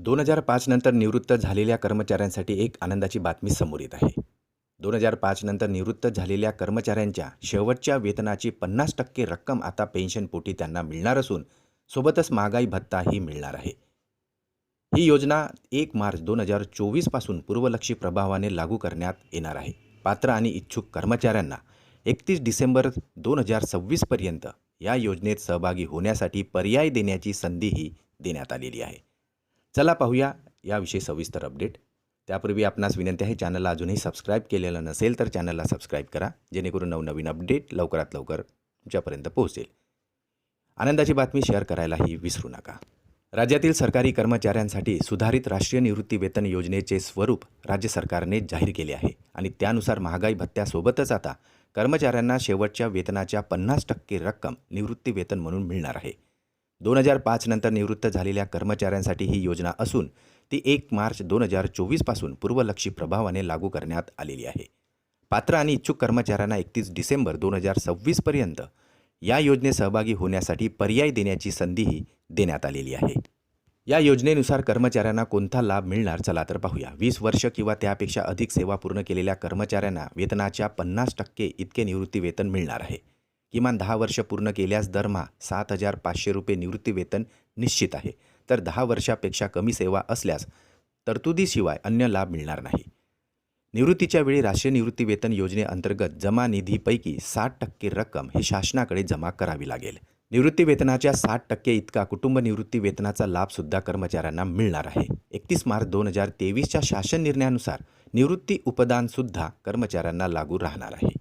2005 नंतर निवृत्त झालेल्या कर्मचाऱ्यांसाठी एक आनंदाची बातमी समोर येत आहे. 2005 नंतर निवृत्त झालेल्या कर्मचाऱ्यांच्या शेवटच्या वेतनाची 50% रक्कम आता पेन्शनपोटी त्यांना मिळणार असून सोबतच महागाई भत्ताही मिळणार आहे. ही योजना 1 मार्च 2024 पासून पूर्वलक्षी प्रभावाने लागू करण्यात येणार आहे. पात्र आणि इच्छुक कर्मचाऱ्यांना 31 डिसेंबर 2026 पर्यंत या योजनेत सहभागी होण्यासाठी पर्याय देण्याची संधीही देण्यात आलेली आहे. चला पाहूया याविषयी सविस्तर अपडेट. त्यापूर्वी आपणास विनंती आहे, चॅनलला अजूनही सबस्क्राईब केलेलं नसेल तर चॅनलला सबस्क्राईब करा, जेणेकरून नवनवीन अपडेट लवकरात लवकर तुमच्यापर्यंत पोहोचेल. आनंदाची बातमी शेअर करायलाही विसरू नका. राज्यातील सरकारी कर्मचाऱ्यांसाठी सुधारित राष्ट्रीय निवृत्ती वेतन योजनेचे स्वरूप राज्य सरकारने जाहीर केले आहे आणि त्यानुसार महागाई भत्त्यासोबतच आता कर्मचाऱ्यांना शेवटच्या वेतनाच्या 50% रक्कम निवृत्ती वेतन म्हणून मिळणार आहे. 2005 नंतर निवृत्त झालेल्या कर्मचाऱ्यांसाठी ही योजना असून ती 1 मार्च 2024 पासून पूर्वलक्षी प्रभावाने लागू करण्यात आलेली आहे. पात्र आणि इच्छुक कर्मचाऱ्यांना 31 डिसेंबर 2026 पर्यंत या योजनेत सहभागी होण्यासाठी पर्याय देण्याची संधीही देण्यात आलेली आहे. या योजनेनुसार कर्मचाऱ्यांना कोणता लाभ मिळणार, चला तर पाहूया. 20 वर्ष किंवा त्यापेक्षा अधिक सेवा पूर्ण केलेल्या कर्मचाऱ्यांना वेतनाच्या 50% इतके निवृत्ती वेतन मिळणार आहे. किमान 10 वर्ष पूर्ण केल्यास दरमहा 7,500 रुपये निवृत्ती वेतन निश्चित आहे, तर 10 वर्षापेक्षा कमी सेवा असल्यास तरतुदीशिवाय अन्य लाभ मिळणार नाही. निवृत्तीच्या वेळी राष्ट्रीय निवृत्ती वेतन योजनेअंतर्गत जमा निधीपैकी 60% रक्कम ही शासनाकडे जमा करावी लागेल. निवृत्ती वेतनाच्या 60% इतका कुटुंब निवृत्ती वेतनाचा लाभसुद्धा कर्मचाऱ्यांना मिळणार आहे. 31 मार्च 2023च्या शासन निर्णयानुसार निवृत्ती उपदानसुद्धा कर्मचाऱ्यांना लागू राहणार आहे.